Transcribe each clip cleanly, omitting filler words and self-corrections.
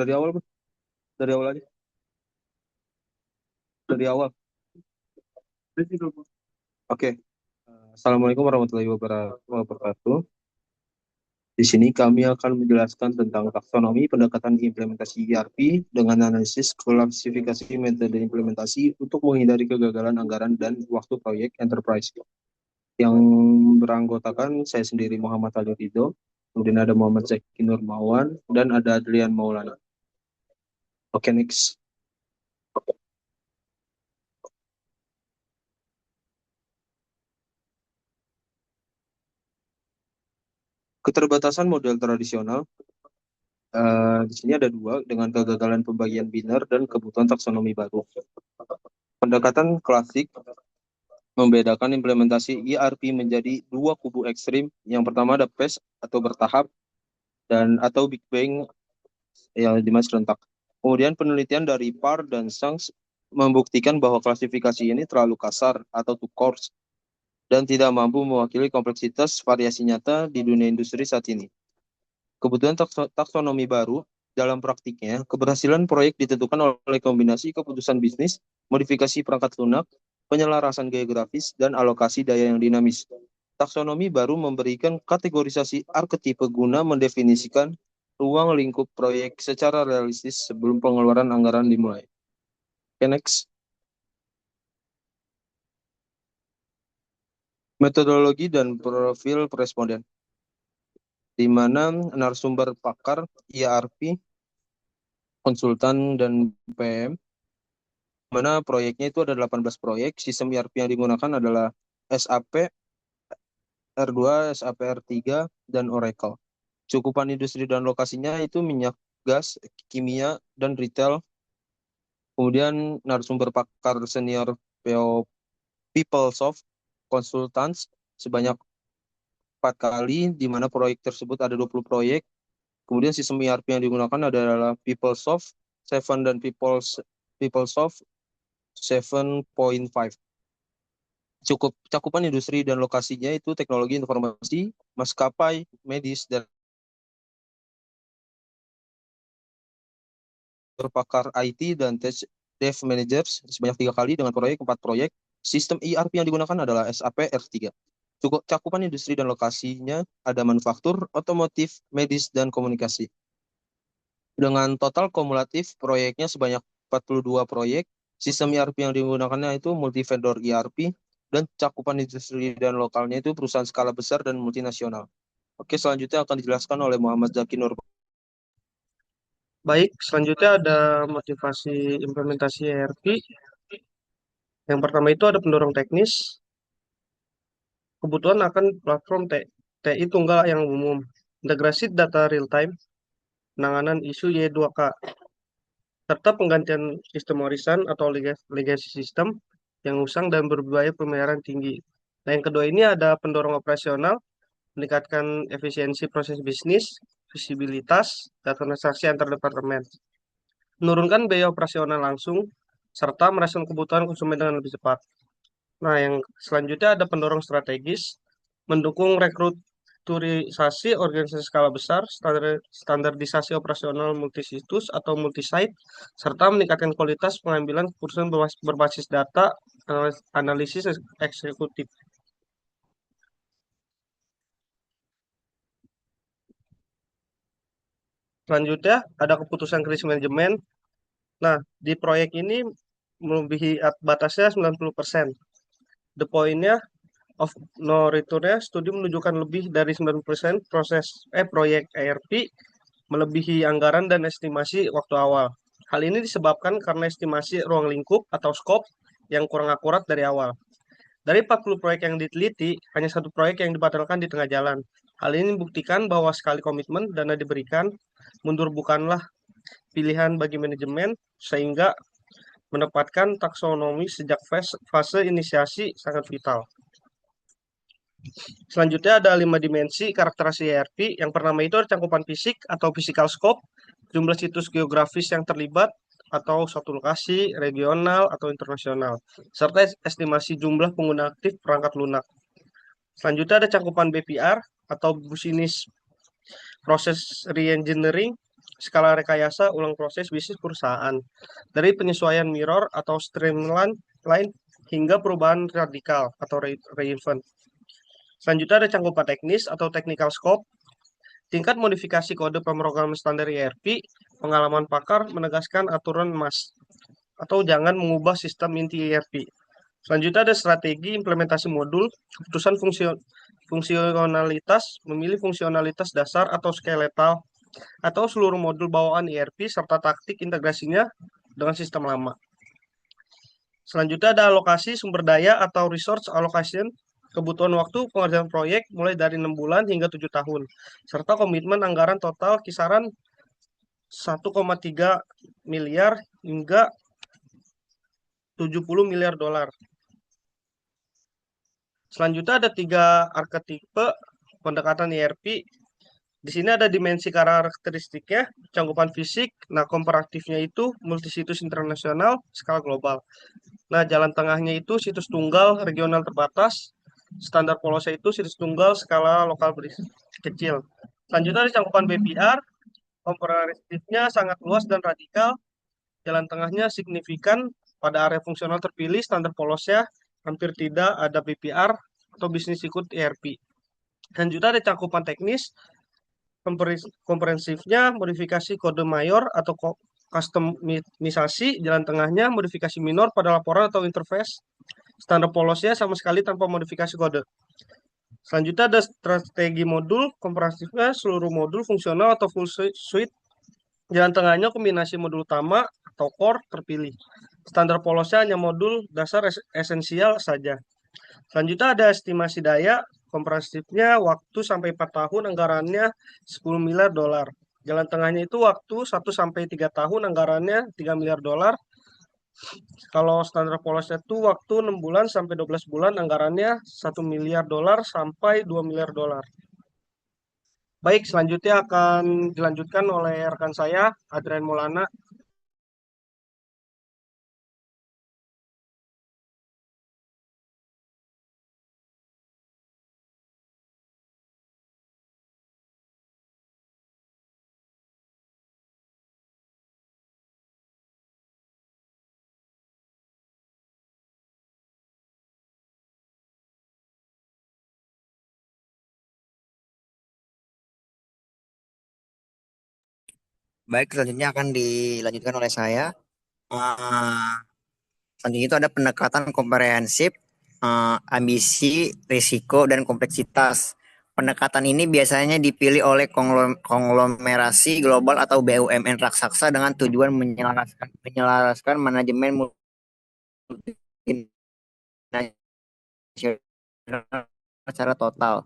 Dari awal, Bro. Dari awal aja. Dari awal. Oke. Assalamualaikum warahmatullahi wabarakatuh. Di sini kami akan menjelaskan tentang taksonomi pendekatan implementasi ERP dengan analisis klasifikasi metode implementasi untuk menghindari kegagalan anggaran dan waktu proyek enterprise. Yang beranggotakan saya sendiri Muhammad Ali Ridho, kemudian ada Muhammad Zaki Nurmawan, dan ada Adrian Maulana. Oke, next. Keterbatasan model tradisional, di sini ada dua, dengan kegagalan pembagian biner dan kebutuhan taksonomi baru. Pendekatan klasik membedakan implementasi ERP menjadi dua kubu ekstrim. Yang pertama ada phase atau bertahap, dan atau Big Bang yang dimana serentak. Kemudian penelitian dari Parr dan Sangs membuktikan bahwa klasifikasi ini terlalu kasar atau too coarse dan tidak mampu mewakili kompleksitas variasi nyata di dunia industri saat ini. Kebutuhan taksonomi baru dalam praktiknya, keberhasilan proyek ditentukan oleh kombinasi keputusan bisnis, modifikasi perangkat lunak, penyelarasan geografis, dan alokasi daya yang dinamis. Taksonomi baru memberikan kategorisasi arketipe guna mendefinisikan ruang lingkup proyek secara realistis sebelum pengeluaran anggaran dimulai. Okay, next. Metodologi dan profil responden, di mana narasumber pakar, ERP, konsultan, dan PM, mana proyeknya itu ada 18 proyek. Sistem ERP yang digunakan adalah SAP R2, SAP R3, dan Oracle. Cukupan industri dan lokasinya itu minyak, gas, kimia, dan retail. Kemudian narasumber pakar senior PO PeopleSoft Consultants sebanyak 4 kali, di mana proyek tersebut ada 20 proyek. Kemudian sistem ERP yang digunakan adalah PeopleSoft 7 dan PeopleSoft 7.5. Cakupan industri dan lokasinya itu teknologi informasi, maskapai, medis, dan pakar IT dan dev managers sebanyak 3 kali dengan proyek 4 proyek. Sistem ERP yang digunakan adalah SAP R3. Cakupan industri dan lokasinya ada manufaktur, otomotif, medis, dan komunikasi. Dengan total kumulatif proyeknya sebanyak 42 proyek, sistem ERP yang digunakannya itu multi-vendor ERP, dan cakupan industri dan lokalnya itu perusahaan skala besar dan multinasional. Oke, selanjutnya akan dijelaskan oleh Muhammad Zaki Nur. Baik, selanjutnya ada motivasi implementasi ERP. Yang pertama itu ada pendorong teknis, kebutuhan akan platform TI tunggal yang umum, integrasi data real time, penanganan isu Y2K, serta penggantian sistem warisan atau legacy system yang usang dan berbiaya pemeliharaan tinggi. Nah, yang kedua ini ada pendorong operasional, meningkatkan efisiensi proses bisnis, visibilitas, dan transaksi antar departemen, menurunkan biaya operasional langsung, serta merespon kebutuhan konsumen dengan lebih cepat. Nah, yang selanjutnya ada pendorong strategis, mendukung restrukturisasi organisasi skala besar, standarisasi operasional multisitus atau multisite, serta meningkatkan kualitas pengambilan keputusan berbasis data, analisis eksekutif. Selanjutnya ada keputusan krisis manajemen. Nah, di proyek ini melebihi batasnya 90%. The point-nya of no return-nya, studi menunjukkan lebih dari 90% proyek ERP melebihi anggaran dan estimasi waktu awal. Hal ini disebabkan karena estimasi ruang lingkup atau scope yang kurang akurat dari awal. Dari 40 proyek yang diteliti, hanya satu proyek yang dibatalkan di tengah jalan. Hal ini membuktikan bahwa sekali komitmen dana diberikan, mundur bukanlah pilihan bagi manajemen, sehingga menempatkan taksonomi sejak fase inisiasi sangat vital. Selanjutnya ada 5 dimensi karakteristik ERP. Yang pertama itu ada cangkupan fisik atau physical scope, jumlah situs geografis yang terlibat atau satu lokasi, regional atau internasional, serta estimasi jumlah pengguna aktif perangkat lunak. Selanjutnya ada cangkupan BPR atau business process reengineering, skala rekayasa ulang proses bisnis perusahaan, dari penyesuaian mirror atau streamline hingga perubahan radikal atau reinvent. Selanjutnya ada cakupan teknis atau technical scope, tingkat modifikasi kode pemrograman standar ERP, pengalaman pakar menegaskan aturan MAS atau jangan mengubah sistem inti ERP. Selanjutnya ada strategi implementasi modul, keputusan fungsionalitas, memilih fungsionalitas dasar atau skeletal, atau seluruh modul bawaan ERP serta taktik integrasinya dengan sistem lama. Selanjutnya ada alokasi sumber daya atau resource allocation, kebutuhan waktu pengerjaan proyek mulai dari 6 bulan hingga 7 tahun, serta komitmen anggaran total kisaran 1,3 miliar hingga 70 miliar dolar. Selanjutnya ada 3 arketipe pendekatan ERP. Di sini ada dimensi karakteristiknya, cangkupan fisik, nah komparatifnya itu multisitus internasional, skala global. Nah, jalan tengahnya itu situs tunggal regional terbatas, standar polosnya itu situs tunggal skala lokal kecil. Selanjutnya ada cangkupan BPR, komparatifnya sangat luas dan radikal, jalan tengahnya signifikan pada area fungsional terpilih, standar polosnya hampir tidak ada BPR atau bisnis ikut ERP. Selanjutnya ada cakupan teknis, komprehensifnya modifikasi kode mayor atau customisasi, jalan tengahnya modifikasi minor pada laporan atau interface, standar polosnya sama sekali tanpa modifikasi kode. Selanjutnya ada strategi modul, komprehensifnya seluruh modul fungsional atau full suite, jalan tengahnya kombinasi modul utama atau core terpilih. Standar polosnya hanya modul dasar esensial saja. Selanjutnya ada estimasi daya, komprehensifnya waktu sampai 4 tahun, anggarannya 10 miliar dolar. Jalan tengahnya itu waktu 1 sampai 3 tahun, anggarannya 3 miliar dolar. Kalau standar polosnya itu waktu 6 bulan sampai 12 bulan, anggarannya 1 miliar dolar sampai 2 miliar dolar. Baik, selanjutnya akan dilanjutkan oleh rekan saya, Adrian Maulana. Baik, selanjutnya akan dilanjutkan oleh saya. Eh, Selanjutnya itu ada pendekatan komprehensif, ambisi, risiko, dan kompleksitas. Pendekatan ini biasanya dipilih oleh konglomerasi global atau BUMN raksasa dengan tujuan menyelaraskan manajemen multinasional secara total.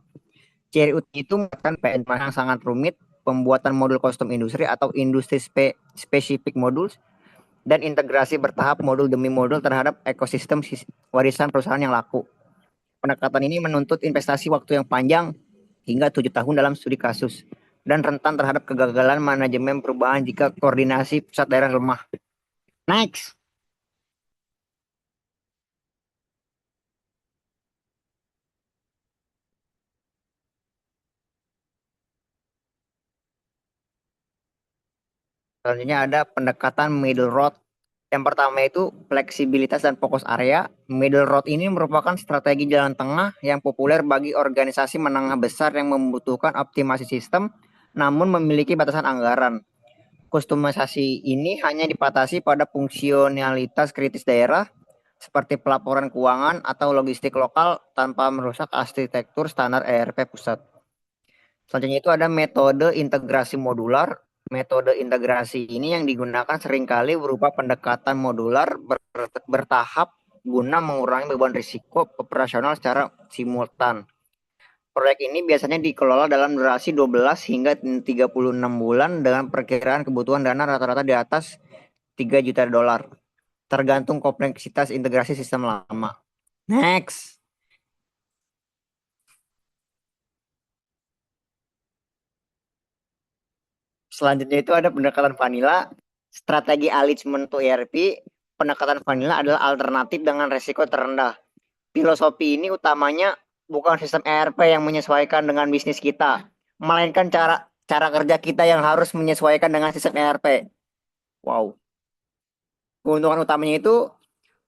Ciri utama itu merupakan PN yang sangat rumit, pembuatan modul kostum industri atau industri spesifik modul, dan integrasi bertahap modul demi modul terhadap ekosistem warisan perusahaan yang laku. Pendekatan ini menuntut investasi waktu yang panjang hingga 7 tahun dalam studi kasus dan rentan terhadap kegagalan manajemen perubahan jika koordinasi pusat daerah lemah. Next. Selanjutnya ada pendekatan middle road. Yang pertama itu fleksibilitas dan fokus area. Middle road ini merupakan strategi jalan tengah yang populer bagi organisasi menengah besar yang membutuhkan optimasi sistem namun memiliki batasan anggaran. Kustomisasi ini hanya dibatasi pada fungsionalitas kritis daerah seperti pelaporan keuangan atau logistik lokal tanpa merusak arsitektur standar ERP pusat. Selanjutnya itu ada metode integrasi modular. Metode integrasi ini yang digunakan seringkali berupa pendekatan modular bertahap guna mengurangi beban risiko operasional secara simultan. Proyek ini biasanya dikelola dalam durasi 12 hingga 36 bulan dengan perkiraan kebutuhan dana rata-rata di atas 3 juta dolar, tergantung kompleksitas integrasi sistem lama. Next. Selanjutnya itu ada pendekatan vanilla, strategi alignment to ERP. Pendekatan vanilla adalah alternatif dengan resiko terendah. Filosofi ini utamanya bukan sistem ERP yang menyesuaikan dengan bisnis kita, melainkan cara cara kerja kita yang harus menyesuaikan dengan sistem ERP. Wow. Keuntungan utamanya itu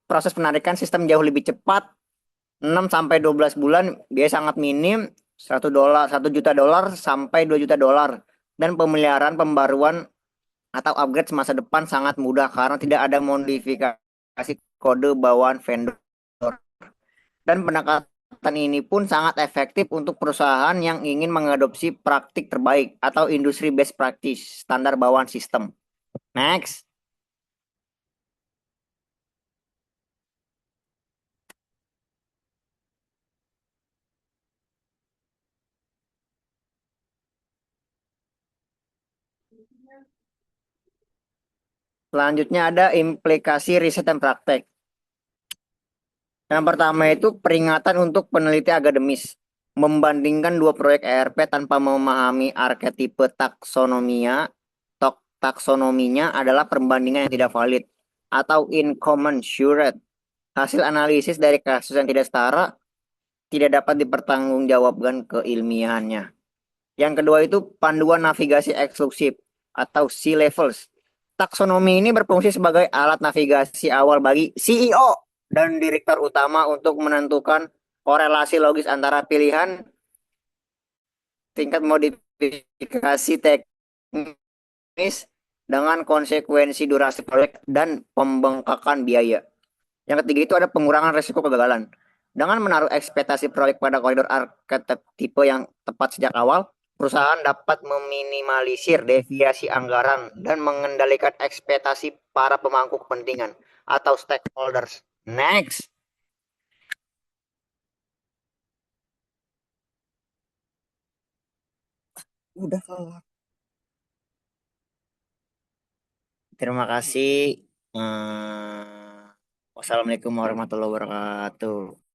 proses penarikan sistem jauh lebih cepat, 6 sampai 12 bulan, biaya sangat minim, $1, $1 juta sampai $2 juta, dan pemeliharaan pembaruan atau upgrade semasa depan sangat mudah karena tidak ada modifikasi kode bawaan vendor. Dan pendekatan ini pun sangat efektif untuk perusahaan yang ingin mengadopsi praktik terbaik atau industri best practice, standar bawaan sistem. Next. Selanjutnya ada implikasi riset dan praktek. Yang pertama itu peringatan untuk peneliti akademis. Membandingkan dua proyek ERP tanpa memahami arketipe taksonominya adalah perbandingan yang tidak valid atau incommensurate. Hasil analisis dari kasus yang tidak setara tidak dapat dipertanggungjawabkan keilmiahannya. Yang kedua itu panduan navigasi eksklusif atau sea levels. Taksonomi ini berfungsi sebagai alat navigasi awal bagi CEO dan direktur utama untuk menentukan korelasi logis antara pilihan tingkat modifikasi teknis dengan konsekuensi durasi proyek dan pembengkakan biaya. Yang ketiga itu ada pengurangan risiko kegagalan. Dengan menaruh ekspektasi proyek pada koridor arketipe yang tepat sejak awal, perusahaan dapat meminimalisir deviasi anggaran dan mengendalikan ekspektasi para pemangku kepentingan atau stakeholders. Next. Udah kelar. Terima kasih. Wassalamualaikum warahmatullahi wabarakatuh.